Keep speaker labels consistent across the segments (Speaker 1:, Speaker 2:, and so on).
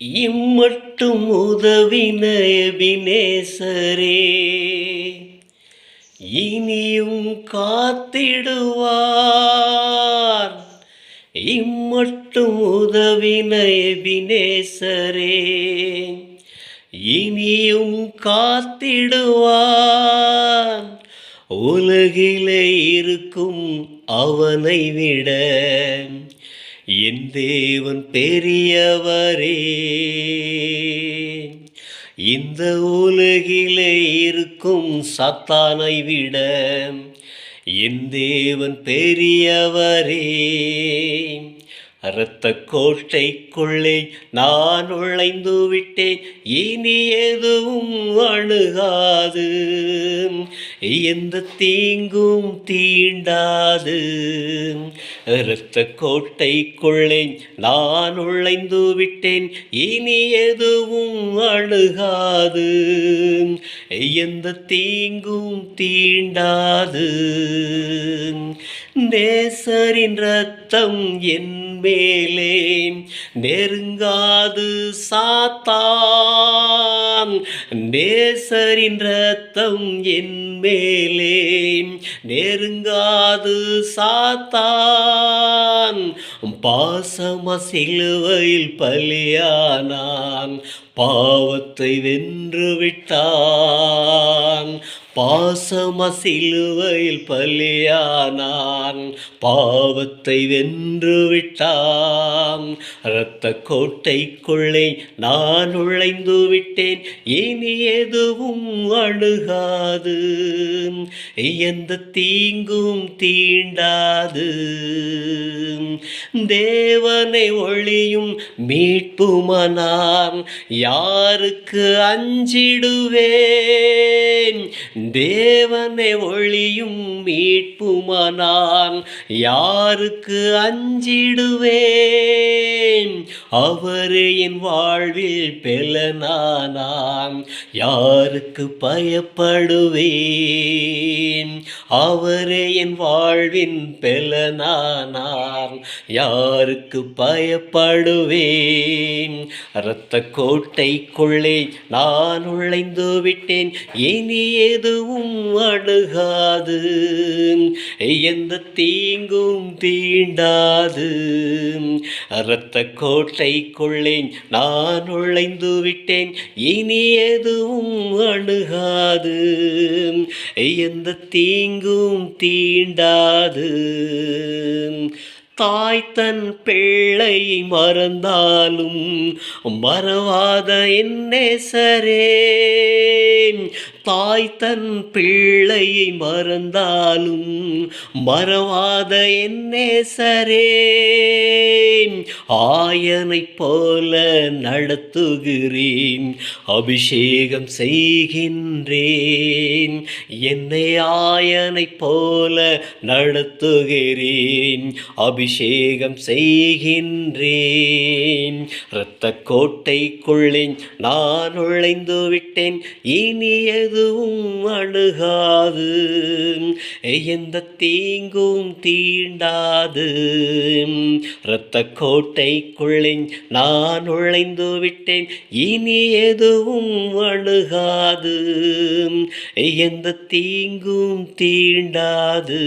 Speaker 1: இம்மட்டும் உதவின எபினேசரே, இனியும் காத்திடுவார். இம்மட்டும் உதவின எபினேசரே, இனியும் காத்திடுவார். உலகிலே இருக்கும் அவனை விட என் தேவன் பெரியவரே. இந்த உலகிலே இருக்கும் சாத்தானை விட என் தேவன் பெரியவரே. இரத்த கோட்டைக்குள்ளே நான் நுழைந்து விட்டேன், இனி எதுவும் அணுகாது, எந்த தீங்கும் தீண்டாது. இரத்த கோட்டைக்குள்ளே நான் நுழைந்து விட்டேன், இனி எதுவும் அணுகாது, எந்த தீங்கும் தீண்டாது. நேசரின் இரத்தம் என் மேலே நெருங்காது சாத்தான். நேசரின் இரத்தம் என் மேலே நெருங்காது சாத்தான். பாசம சிலுவையில் பலியானான், பாவத்தை வென்று விட்டான். பாசம சிலுவையில் பலியானான், பாவத்தை வென்று விட்டான். இரத்த கோட்டைக்குள்ளே நான் நுழைந்து விட்டேன், இனி எதுவும் அணுகாது, எந்த தீங்கும் தீண்டாது. தேவனை ஒளியும் மீட்புமானான், யாருக்கு அஞ்சிடுவேன்? தேவனை ஒளியும் மீட்புமானான், யாருக்கு அஞ்சிடுவேன்? அவரே என் வாழ்வில் பெலனானான், யாருக்கு பயப்படுவேன்? அவரே என் வாழ்வின் பெலனானான், யாருக்கு பயப்படுவேன்? இரத்த கோட்டைக்குள்ளே நான் நுழைந்து விட்டேன், இனி எதுவும் அணுகாது, எந்த தீங்கும் தீண்டாது. இரத்த கோட்டைக்குள்ளே நான் நுழைந்து விட்டேன், இனி எதுவும் அணுகாது, எந்த தீங்கும் தீண்டாது. தாய் தன் பிள்ளையை மறந்தாலும் மறவாத என் நேசரே. தாய் தன் பிள்ளையை மறந்தாலும் மறவாத என் நேசரே. ஆயனைப் போல நடத்துகிறேன், அபிஷேகம் செய்கின்றேன். என்னை ஆயனைப் போல நடத்துகிறேன், அபிஷேகம் செய்கின்றேன். இரத்த கோட்டைக்குள்ளே நான் நுழைந்து விட்டேன், இனி எதுவும் அணுகாது, எந்த தீங்கும் தீண்டாது. இரத்த கோட்டைக்குள்ளே நான் நுழைந்து விட்டேன், இனி எதுவும் அணுகாது, எந்த தீங்கும் தீண்டாது.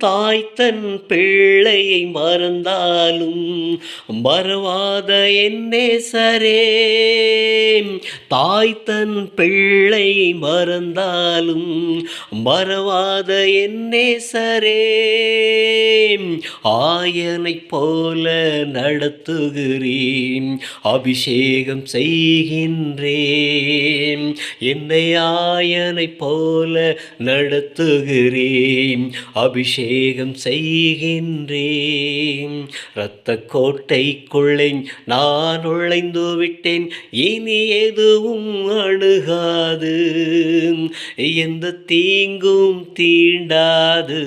Speaker 1: தாய் தன் பிள்ளையை மறந்தாலும் மறவாத என் நேசரே. தாய் தன் பிள்ளையை மறந்தாலும் மறவாத என் நேசரே. ஆயனைப் போல நடத்துகிறேன், அபிஷேகம் செய்கின்றேன். என்னை ஆயனைப் போல நடத்துகிறேன், அபிஷேகம் செய்கின்றேன். இரத்த கோட்டைக்குள்ளே நான் நுழைந்து விட்டேன், இனி எதுவும் அணுகாது, எந்த தீங்கும் தீண்டாது.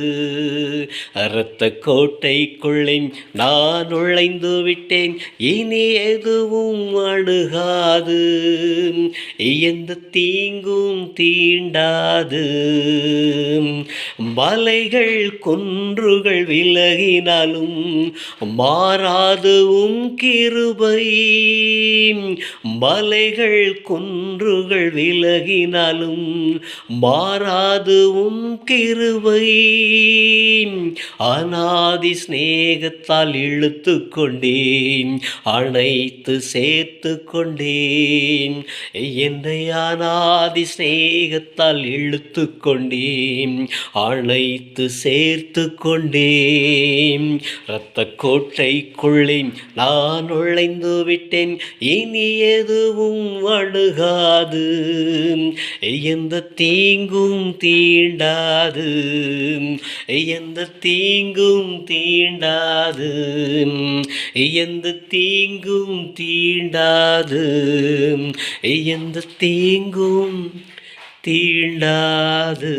Speaker 1: இரத்த கோட்டைக்குள்ளே நான் நுழைந்து விட்டேன், இனி எதுவும் அணுகாது, எந்த தீங்கும் தீண்டாது. மலைகள் குன்றுகள் விலகினாலும் மாறாது உம் கிருபை. மலைகள் குன்றுகள் விலகினாலும் மாறாது உம் கிருபை. அநாதி சிநேகத்தால் இழுத்து கொண்டேன், அனைத்து சேர்த்து கொண்டேன். என்னை அநாதி சிநேகத்தால் இழுத்து கொண்டேன், அனைத்து சேர்த்து கொண்டேன். இரத்த கோட்டைக்குள்ளே நான் நுழைந்து விட்டேன், இனி எதுவும் அணுகாது, எந்த தீங்கும் தீண்டாது, எந்த தீங்கும் தீண்டாது, எந்த தீங்கும் தீண்டாது, எந்த தீங்கும் தீண்டாது.